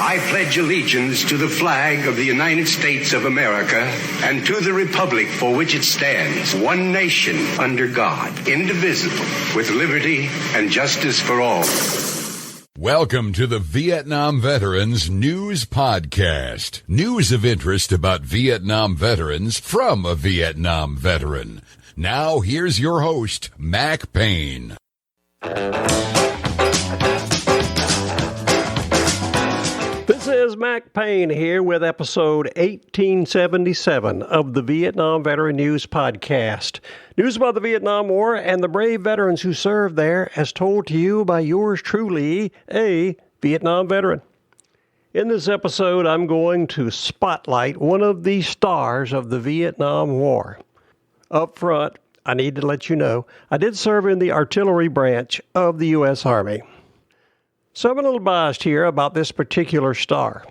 I pledge allegiance to the flag of the United States of America and to the republic for which it stands, one nation under God, indivisible, with liberty and justice for all. Welcome to the Vietnam Veterans News Podcast. News of interest about Vietnam veterans from a Vietnam veteran. Now, here's your host, Mac Payne. This is Mac Payne here with episode 1877 of the Vietnam Veteran News Podcast. News about the Vietnam War and the brave veterans who served there, as told to you by yours truly, a Vietnam veteran. In this episode, I'm going to spotlight one of the stars of the Vietnam War. Up front, I need to let you know, I did serve in the artillery branch of the U.S. Army. So I'm a little biased here about this particular star.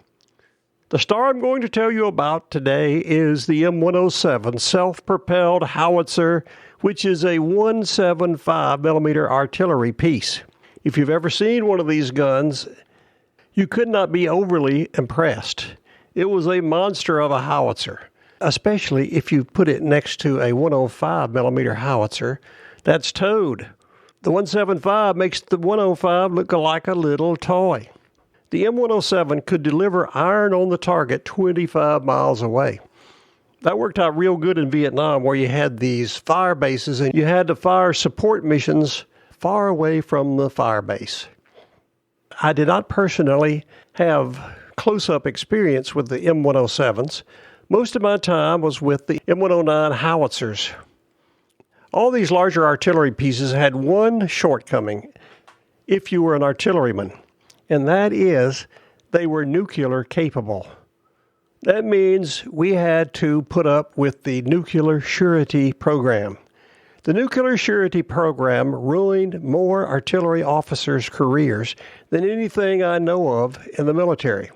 The star I'm going to tell you about today is the M107 self-propelled Howitzer, which is a 175 millimeter artillery piece. If you've ever seen one of these guns, you could not be overly impressed. It was a monster of a howitzer, especially if you put it next to a 105 millimeter howitzer that's towed. The 175 makes the 105 look like a little toy. The M107 could deliver iron on the target 25 miles away. That worked out real good in Vietnam, where you had these fire bases and you had to fire support missions far away from the fire base. I did not personally have close-up experience with the M107s. Most of my time was with the M109 howitzers. All these larger artillery pieces had one shortcoming if you were an artilleryman, and that is they were nuclear capable. That means we had to put up with the nuclear surety program. The nuclear surety program ruined more artillery officers' careers than anything I know of in the military.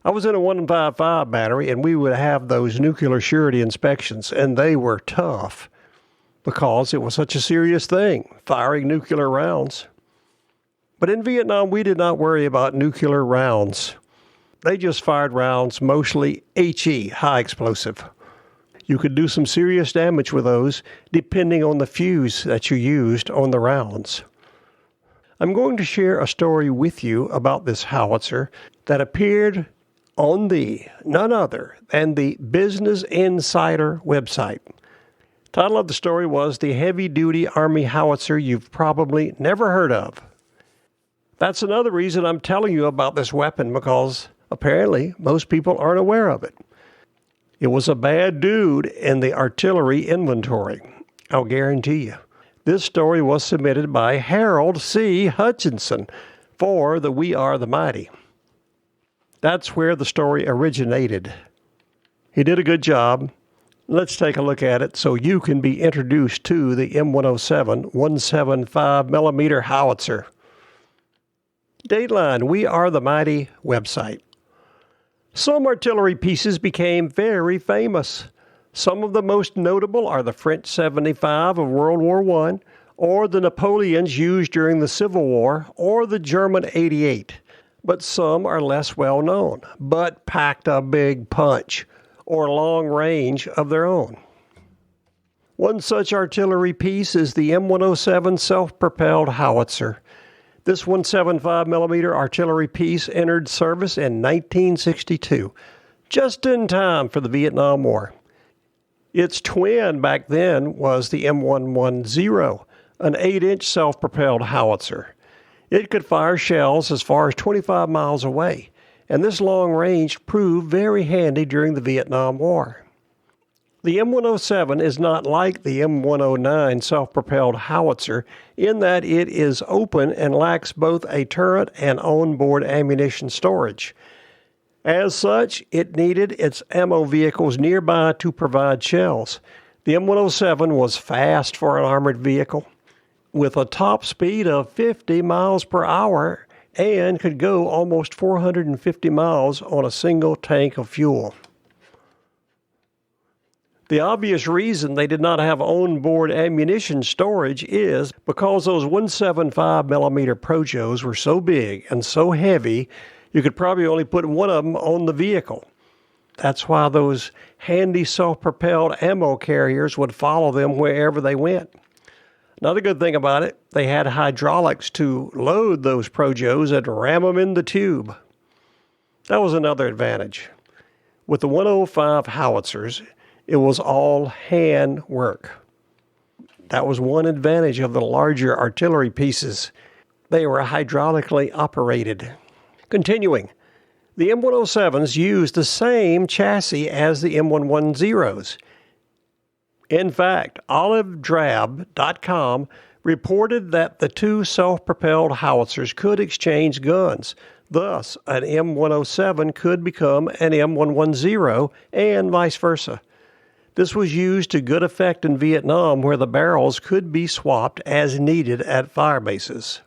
I was in a 155 battery, and we would have those nuclear surety inspections, and they were tough because it was such a serious thing, firing nuclear rounds. But in Vietnam, we did not worry about nuclear rounds. They just fired rounds, mostly HE, high explosive. You could do some serious damage with those, depending on the fuse that you used on the rounds. I'm going to share a story with you about this howitzer that appeared on the none other than the Business Insider website. Title of the story was The Heavy-Duty Army Howitzer You've Probably Never Heard of. That's another reason I'm telling you about this weapon, because apparently most people aren't aware of it. It was a bad dude in the artillery inventory, I'll guarantee you. This story was submitted by Harold C. Hutchinson for the We Are the Mighty. That's where the story originated. He did a good job. Let's take a look at it so you can be introduced to the M107 175 millimeter howitzer. Dateline, We Are the Mighty website. Some artillery pieces became very famous. Some of the most notable are the French 75 of World War I, or the Napoleons used during the Civil War, or the German 88. But some are less well known, but packed a big punch, or long range of their own. One such artillery piece is the M107 self-propelled howitzer. This 175 millimeter artillery piece entered service in 1962, just in time for the Vietnam War. Its twin back then was the M110, an 8-inch self-propelled howitzer. It could fire shells as far as 25 miles away, and this long range proved very handy during the Vietnam War. The M107 is not like the M109 self-propelled howitzer in that it is open and lacks both a turret and onboard ammunition storage. As such, it needed its ammo vehicles nearby to provide shells. The M107 was fast for an armored vehicle, with a top speed of 50 miles per hour and could go almost 450 miles on a single tank of fuel. The obvious reason they did not have onboard ammunition storage is because those 175 millimeter Projos were so big and so heavy, You could probably only put one of them on the vehicle. That's why those handy self-propelled ammo carriers would follow them wherever they went. Another good thing about it, they had hydraulics to load those Projos and ram them in the tube. That was another advantage. With the 105 Howitzers, it was all hand work. That was one advantage of the larger artillery pieces. They were hydraulically operated. Continuing, the M107s used the same chassis as the M110s. In fact, olivedrab.com reported that the two self-propelled howitzers could exchange guns. Thus, an M107 could become an M110 and vice versa. This was used to good effect in Vietnam, where the barrels could be swapped as needed at fire bases.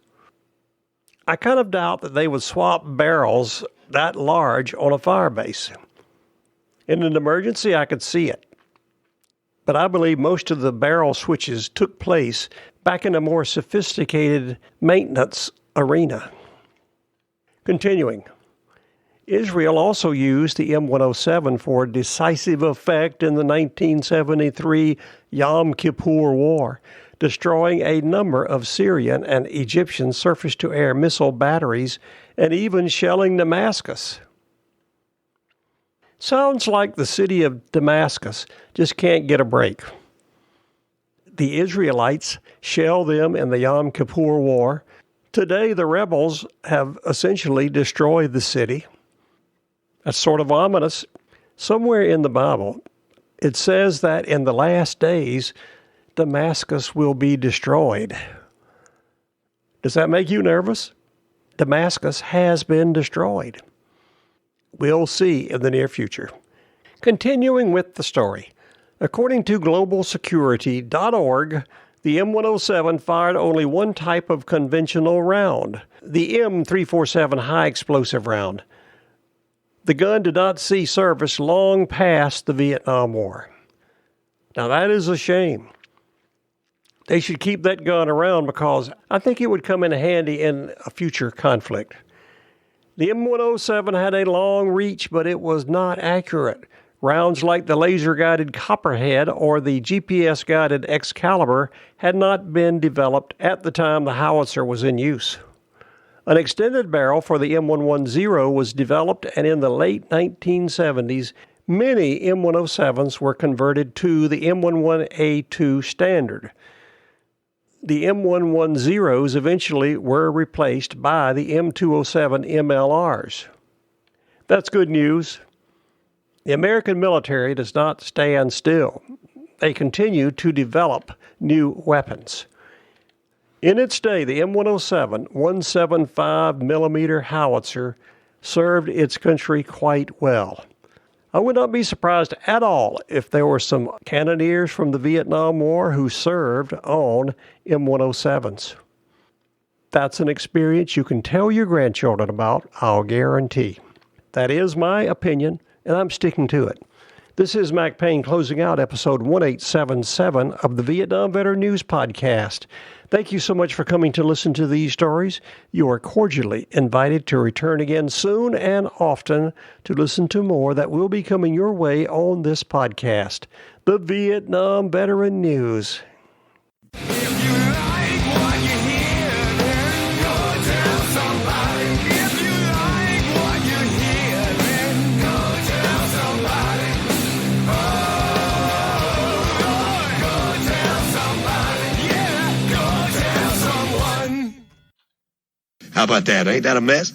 I kind of doubt that they would swap barrels that large on a fire base. In an emergency, I could see it. But I believe most of the barrel switches took place back in a more sophisticated maintenance arena. Continuing, Israel also used the M107 for decisive effect in the 1973 Yom Kippur War, destroying a number of Syrian and Egyptian surface-to-air missile batteries and even shelling Damascus. Sounds like the city of Damascus just can't get a break. The Israelites shelled them in the Yom Kippur War. Today, the rebels have essentially destroyed the city. That's sort of ominous. Somewhere in the Bible, it says that in the last days, Damascus will be destroyed. Does that make you nervous? Damascus has been destroyed. We'll see in the near future. Continuing with the story. According to globalsecurity.org, the M107 fired only one type of conventional round, the M347 high explosive round. The gun did not see service long past the Vietnam War. Now that is a shame. They should keep that gun around because I think it would come in handy in a future conflict. The M107 had a long reach, but it was not accurate. Rounds like the laser-guided Copperhead or the GPS-guided Excalibur had not been developed at the time the howitzer was in use. An extended barrel for the M110 was developed, and in the late 1970s, many M107s were converted to the M11A2 standard. The M110s eventually were replaced by the M207 MLRs. That's good news. The American military does not stand still. They continue to develop new weapons. In its day, the M107 175mm howitzer served its country quite well. I would not be surprised at all if there were some cannoneers from the Vietnam War who served on M107s. That's an experience you can tell your grandchildren about, I'll guarantee. That is my opinion, and I'm sticking to it. This is Mac Payne closing out episode 1877 of the Vietnam Veteran News Podcast. Thank you so much for coming to listen to these stories. You are cordially invited to return again soon and often to listen to more that will be coming your way on this podcast, the Vietnam Veteran News. How about that? Ain't that a mess?